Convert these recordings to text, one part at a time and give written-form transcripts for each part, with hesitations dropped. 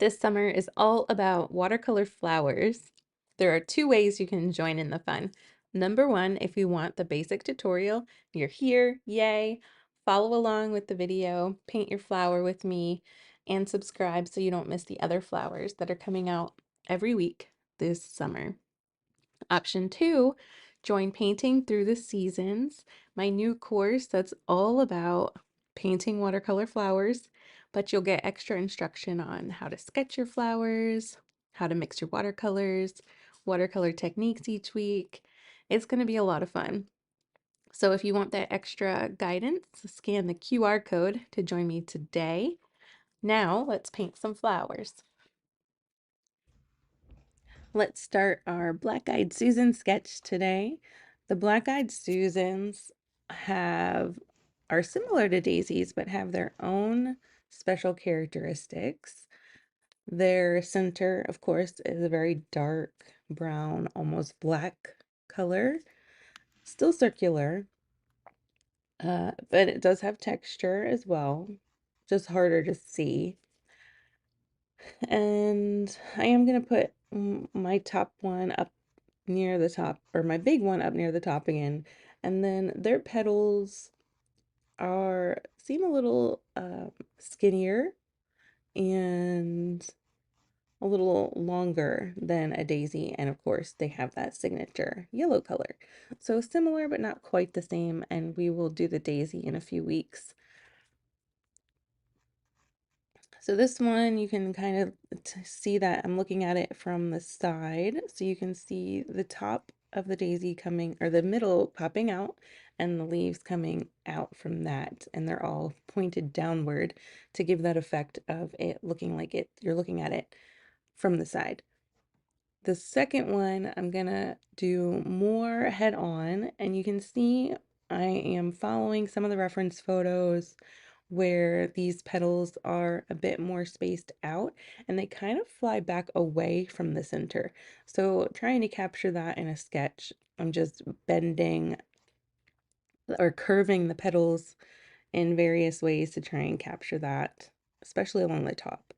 This summer is all about watercolor flowers. There are two ways you can join in the fun. Number one, if you want the basic tutorial, you're here, yay. Follow along with the video, paint your flower with me, and subscribe so you don't miss the other flowers that are coming out every week this summer. Option two, join Painting Through the Seasons, my new course that's all about painting watercolor flowers, but you'll get extra instruction on how to sketch your flowers, how to mix your watercolors, watercolor techniques each week. It's going to be a lot of fun. So if you want that extra guidance, scan the QR code to join me today. Now let's paint some flowers. Let's start our Black-Eyed Susan sketch today. The Black-Eyed Susans are similar to daisies, but have their own special characteristics. Their center, of course, is a very dark brown, almost black color, still circular, but it does have texture as well, just harder to see. And I am going to put my top one up near the top, or my big one up near the top again. And then their petals seem a little skinnier and a little longer than a daisy. And of course, they have that signature yellow color. So similar, but not quite the same. And we will do the daisy in a few weeks. So this one, you can kind of see that I'm looking at it from the side. So you can see the top of the daisy coming, or the middle popping out, and the leaves coming out from that. And they're all pointed downward to give that effect of it looking like you're looking at it from the side. The second one, I'm gonna do more head on, and you can see I am following some of the reference photos where these petals are a bit more spaced out and they kind of fly back away from the center. So trying to capture that in a sketch, I'm just bending or curving the petals in various ways to try and capture that, especially along the top.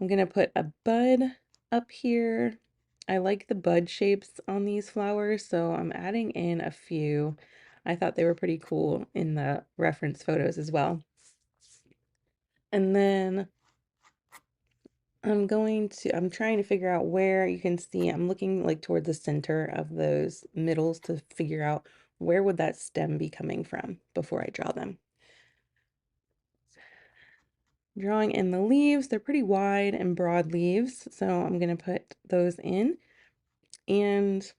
I'm gonna put a bud up here. I like the bud shapes on these flowers, so I'm adding in a few. I thought they were pretty cool in the reference photos as well. And then I'm trying to figure out where you can see, I'm looking like toward the center of those middles to figure out where would that stem be coming from before I draw them. Drawing in the leaves, they're pretty wide and broad leaves, so I'm going to put those in. And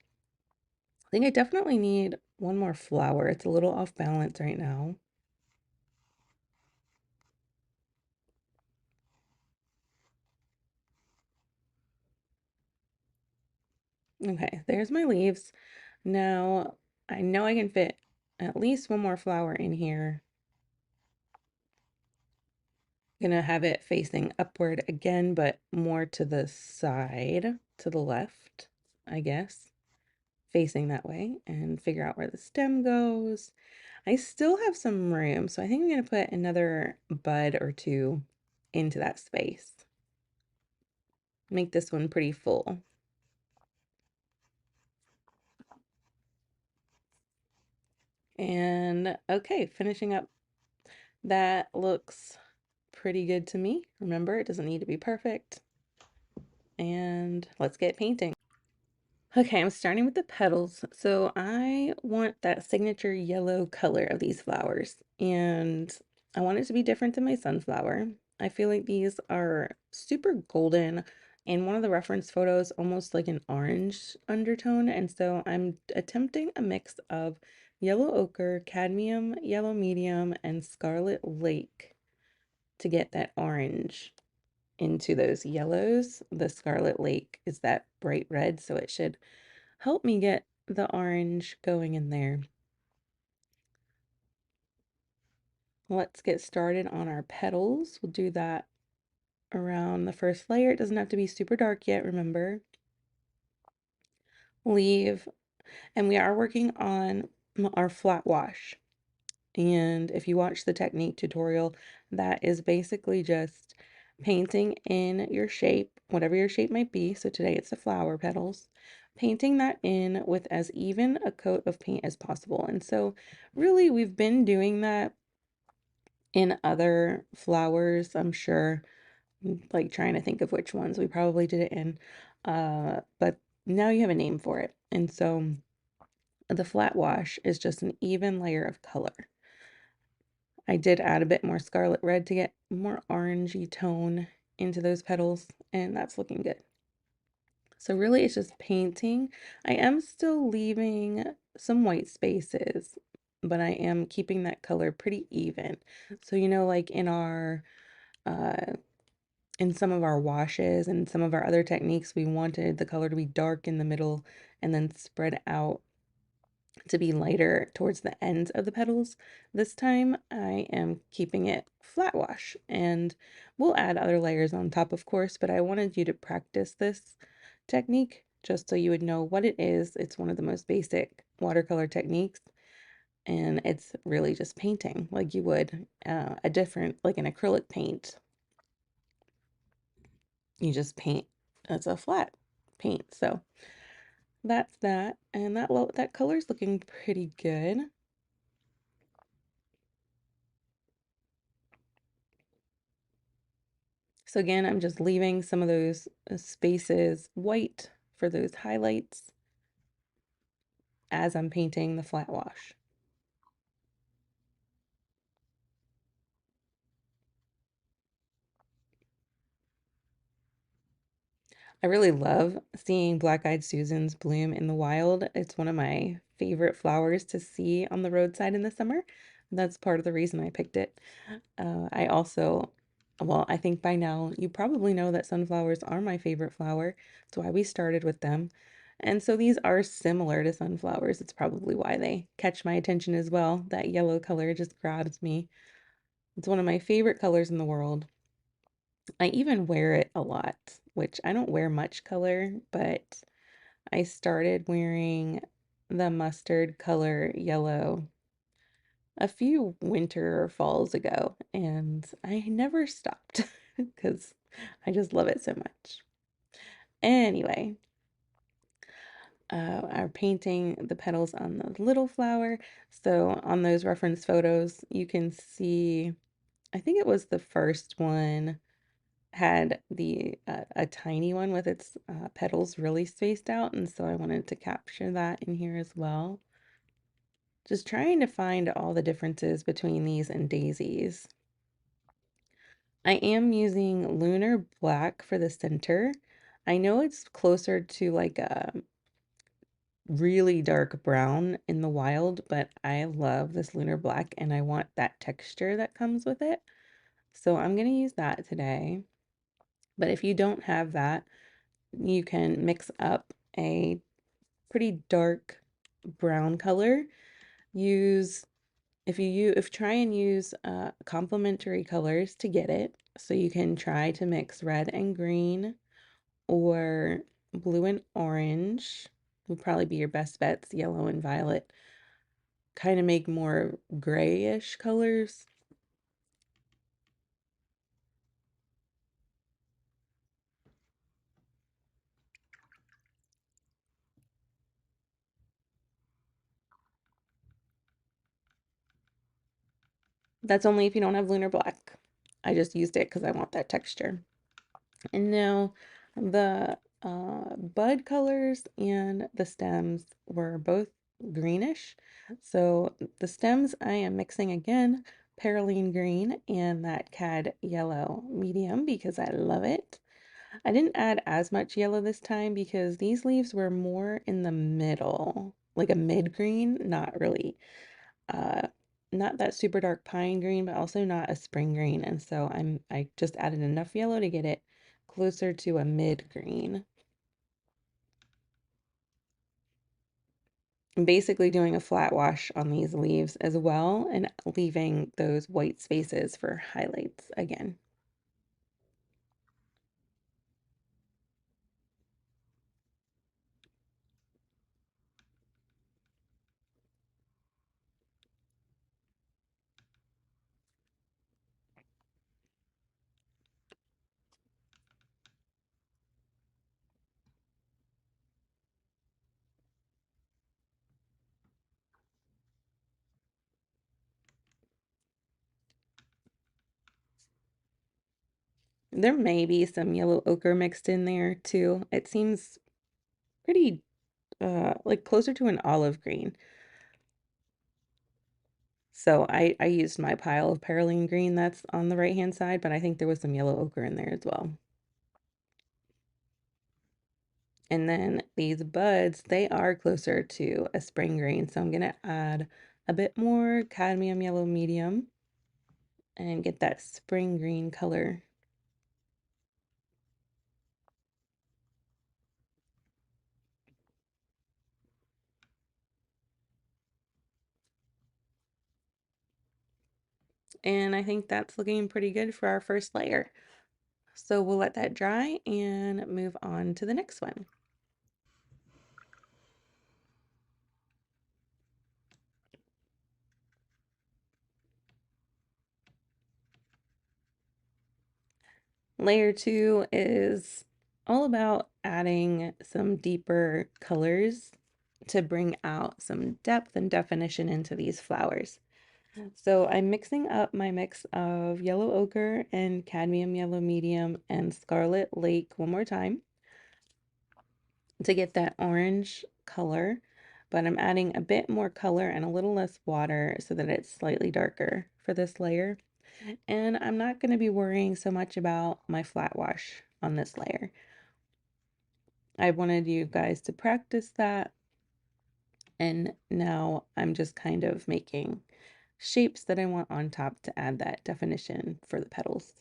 I think I definitely need one more flower. It's a little off balance right now. Okay, there's my leaves. Now, I know I can fit at least one more flower in here. Gonna have it facing upward again, but more to the side, to the left, I guess, facing that way, and figure out where the stem goes. I still have some room, so I think I'm gonna put another bud or two into that space. Make this one pretty full. And okay, finishing up. That looks pretty good to me. Remember, it doesn't need to be perfect. And let's get painting. Okay, I'm starting with the petals. So I want that signature yellow color of these flowers, and I want it to be different than my sunflower. I feel like these are super golden, in one of the reference photos, almost like an orange undertone, and so I'm attempting a mix of yellow ochre, cadmium, yellow medium, and scarlet lake to get that orange into those yellows. The scarlet lake is that bright red, so it should help me get the orange going in there. Let's get started on our petals. We'll do that around the first layer. It doesn't have to be super dark yet, remember. Leave, and we are working on our flat wash. And if you watch the technique tutorial, that is basically just painting in your shape, whatever your shape might be. So today it's the flower petals, painting that in with as even a coat of paint as possible. And so really we've been doing that in other flowers, I'm sure, like trying to think of which ones we probably did it in. But now you have a name for it. And so the flat wash is just an even layer of color. I did add a bit more scarlet red to get more orangey tone into those petals, and that's looking good. So really it's just painting. I am still leaving some white spaces, but I am keeping that color pretty even. So like uh in some of our washes and some of our other techniques, we wanted the color to be dark in the middle and then spread out to be lighter towards the ends of the petals. This time I am keeping it flat wash, and we'll add other layers on top, of course, but I wanted you to practice this technique just so you would know what it is. It's one of the most basic watercolor techniques, and it's really just painting like you would a different, like an acrylic paint. You just paint, it's a flat paint. So that's that, and that color's looking pretty good. So again, I'm just leaving some of those spaces white for those highlights as I'm painting the flat wash. I really love seeing black-eyed Susans bloom in the wild. It's one of my favorite flowers to see on the roadside in the summer. That's part of the reason I picked it. I also, well, I think by now you probably know that sunflowers are my favorite flower. That's why we started with them. And so these are similar to sunflowers. It's probably why they catch my attention as well. That yellow color just grabs me. It's one of my favorite colors in the world. I even wear it a lot, which I don't wear much color, but I started wearing the mustard color yellow a few winter or falls ago, and I never stopped because I just love it so much. Anyway, I'm painting the petals on the little flower. So on those reference photos, you can see, I think it was the first one had the a tiny one with its petals really spaced out, and so I wanted to capture that in here as well. Just trying to find all the differences between these and daisies. I am using lunar black for the center. I know it's closer to like a really dark brown in the wild, but I love this lunar black and I want that texture that comes with it. So I'm going to use that today. But if you don't have that, you can mix up a pretty dark brown color. Use if try and use complementary colors to get it. So you can try to mix red and green or blue and orange would probably be your best bets. Yellow and violet kind of make more grayish colors. That's only if you don't have lunar black. I just used it because I want that texture. And now the bud colors and the stems were both greenish. So the stems I am mixing again, Perylene green and that cad yellow medium because I love it. I didn't add as much yellow this time because these leaves were more in the middle, like a mid green, not really uh not that super dark pine green, but also not a spring green. And so I just added enough yellow to get it closer to a mid green. I'm basically doing a flat wash on these leaves as well and leaving those white spaces for highlights again. There may be some yellow ochre mixed in there too. It seems pretty like closer to an olive green. So I used my pile of perylene green that's on the right hand side, but I think there was some yellow ochre in there as well. And then these buds, they are closer to a spring green, so I'm gonna add a bit more cadmium yellow medium and get that spring green color. And I think that's looking pretty good for our first layer. So we'll let that dry and move on to the next one. Layer 2 is all about adding some deeper colors to bring out some depth and definition into these flowers. So I'm mixing up my mix of yellow ochre and cadmium yellow medium and scarlet lake one more time to get that orange color, but I'm adding a bit more color and a little less water so that it's slightly darker for this layer. And I'm not going to be worrying so much about my flat wash on this layer. I wanted you guys to practice that, and now I'm just kind of making shapes that I want on top to add that definition for the petals.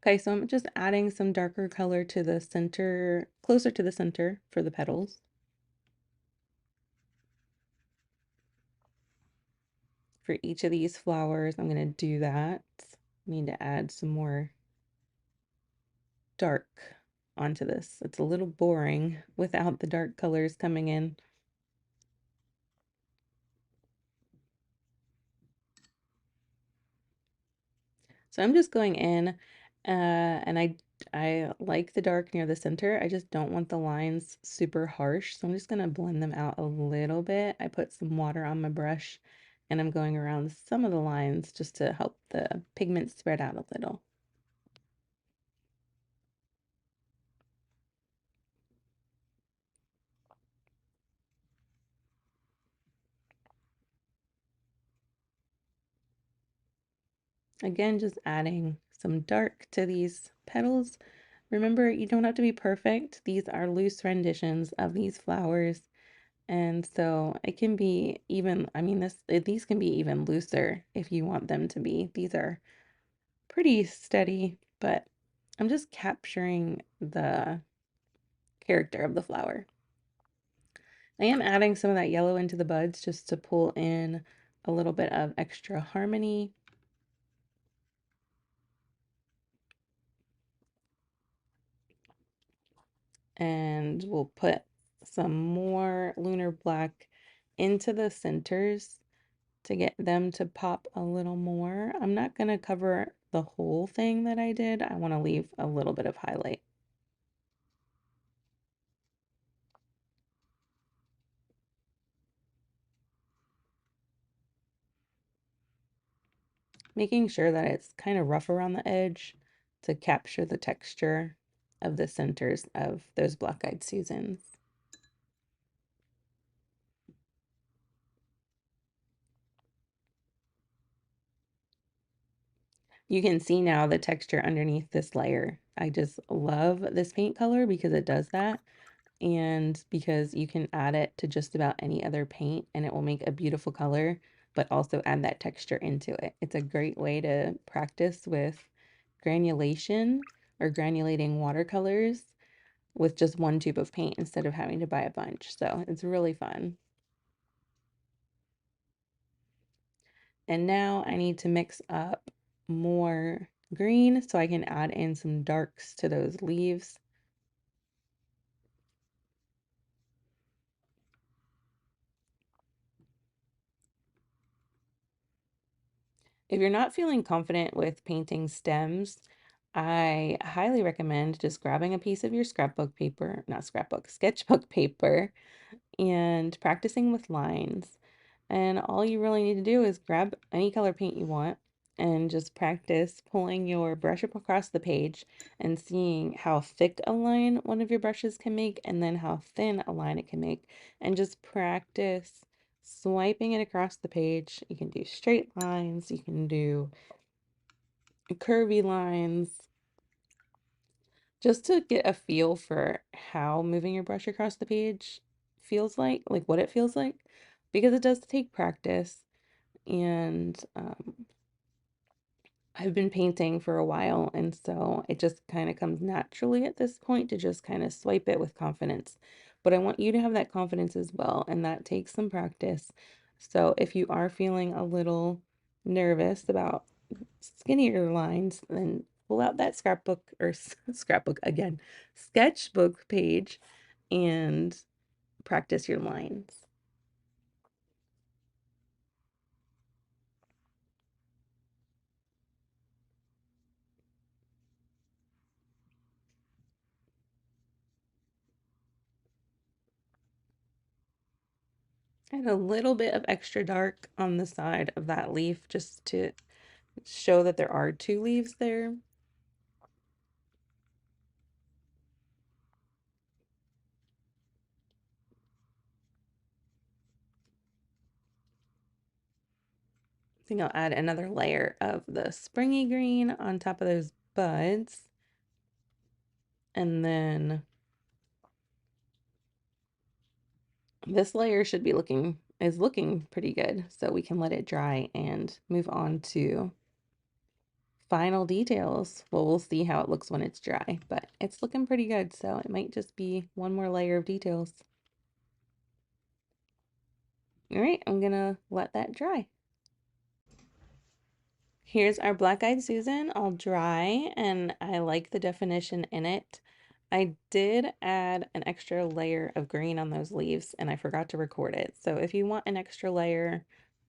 Okay, so I'm just adding some darker color to the center, closer to the center for the petals. For each of these flowers, I'm going to do that. Need to add some more dark onto this. It's a little boring without the dark colors coming in. So I'm just going in, and I like the dark near the center. I just don't want the lines super harsh, so I'm just gonna blend them out a little bit. I put some water on my brush, and I'm going around some of the lines just to help the pigment spread out a little. Again, just adding some dark to these petals. Remember, you don't have to be perfect. These are loose renditions of these flowers. And so it can be even, I mean, these can be even looser if you want them to be. These are pretty steady, but I'm just capturing the character of the flower. I am adding some of that yellow into the buds just to pull in a little bit of extra harmony. And we'll put some more lunar black into the centers to get them to pop a little more. I'm not going to cover the whole thing that I did. I want to leave a little bit of highlight. Making sure that it's kind of rough around the edge to capture the texture of the centers of those black-eyed Susans. You can see now the texture underneath this layer. I just love this paint color because it does that, and because you can add it to just about any other paint and it will make a beautiful color, but also add that texture into it. It's a great way to practice with granulation or granulating watercolors with just one tube of paint instead of having to buy a bunch. So it's really fun. And now I need to mix up more green so I can add in some darks to those leaves. If you're not feeling confident with painting stems, I highly recommend just grabbing a piece of your scrapbook paper, not scrapbook, sketchbook paper, and practicing with lines. And all you really need to do is grab any color paint you want and just practice pulling your brush up across the page and seeing how thick a line one of your brushes can make and then how thin a line it can make. And just practice swiping it across the page. You can do straight lines, you can do curvy lines, just to get a feel for how moving your brush across the page feels like what it feels like, because it does take practice. And I've been painting for a while, and so it just kind of comes naturally at this point to just kind of swipe it with confidence. But I want you to have that confidence as well, and that takes some practice. So if you are feeling a little nervous about skinnier lines, then pull out that scrapbook or scrapbook again, sketchbook page and practice your lines. And a little bit of extra dark on the side of that leaf just to show that there are two leaves there. I think I'll add another layer of the springy green on top of those buds. And then this layer should be looking pretty good. So we can let it dry and move on to final details. Well, we'll see how it looks when it's dry, but it's looking pretty good. So it might just be one more layer of details. All right, I'm gonna let that dry. Here's our black-eyed Susan all dry, and I like the definition in it. I did add an extra layer of green on those leaves, and I forgot to record it. So if you want an extra layer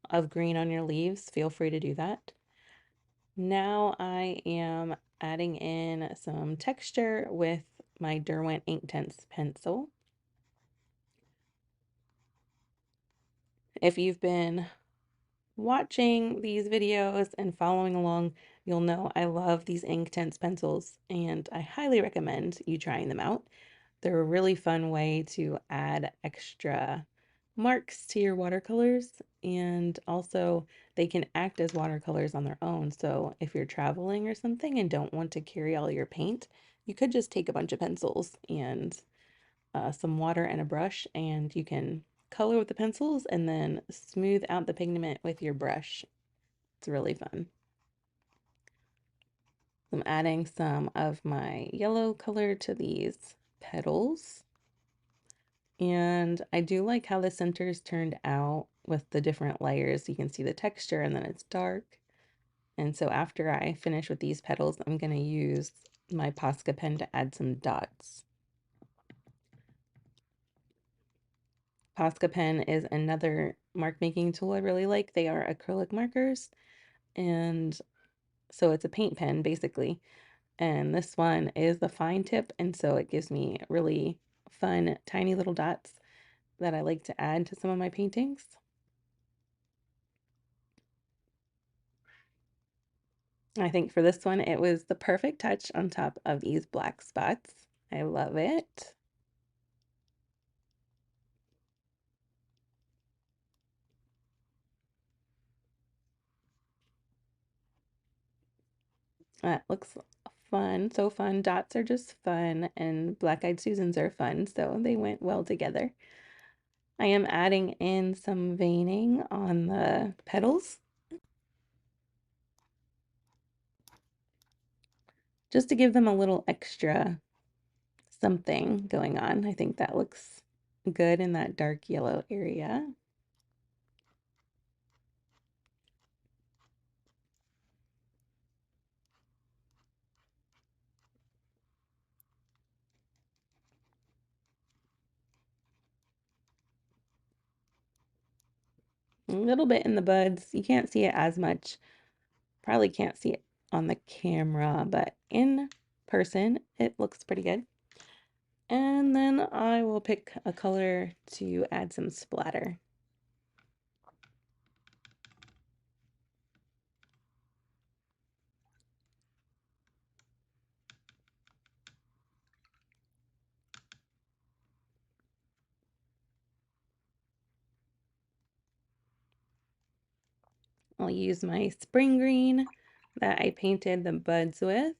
of green on your leaves, feel free to do that. Now I am adding in some texture with my Derwent Inktense pencil. If you've been watching these videos and following along, you'll know I love these Inktense pencils, and I highly recommend you trying them out. They're a really fun way to add extra marks to your watercolors, and also they can act as watercolors on their own. So if you're traveling or something and don't want to carry all your paint, you could just take a bunch of pencils and some water and a brush, and you can color with the pencils and then smooth out the pigment with your brush. It's really fun. I'm adding some of my yellow color to these petals. And I do like how the centers turned out with the different layers. You can see the texture and then it's dark. And so after I finish with these petals, I'm going to use my Posca pen to add some dots. Posca pen is another mark making tool I really like. They are acrylic markers, and so it's a paint pen basically. And this one is the fine tip, and so it gives me really fun tiny little dots that I like to add to some of my paintings. I think for this one, it was the perfect touch on top of these black spots. I love it. That looks fun. So fun. Dots are just fun, and black-eyed Susans are fun, so they went well together. I am adding in some veining on the petals just to give them a little extra something going on. I think that looks good in that dark yellow area. A little bit in the buds. You can't see it as much Probably can't see it on the camera, but in person, it looks pretty good. And then I will pick a color to add some splatter. I'll use my spring green that I painted the buds with,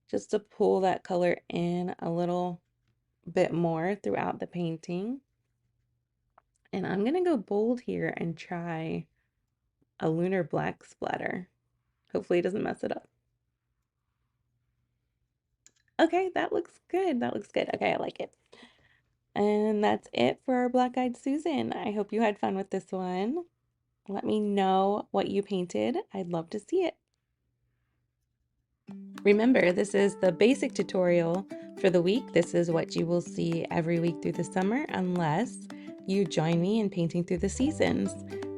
just to pull that color in a little bit more throughout the painting. And I'm gonna go bold here and try a lunar black splatter. Hopefully it doesn't mess it up. Okay, that looks good. That looks good. Okay, I like it. And that's it for our Black-Eyed Susan. I hope you had fun with this one. Let me know what you painted. I'd love to see it. Remember, this is the basic tutorial for the week. This is what you will see every week through the summer unless you join me in painting through the seasons.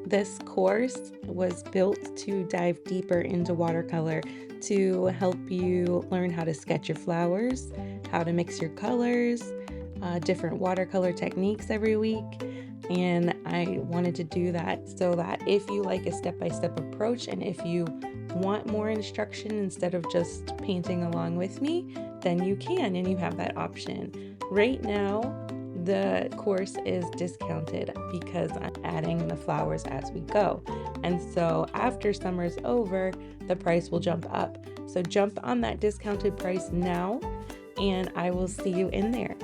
This course was built to dive deeper into watercolor to help you learn how to sketch your flowers, how to mix your colors, different watercolor techniques every week. And I wanted to do that so that if you like a step-by-step approach and if you want more instruction instead of just painting along with me, then you can, and you have that option. Right now, the course is discounted because I'm adding the flowers as we go. And so after summer's over, the price will jump up. So jump on that discounted price now, and I will see you in there.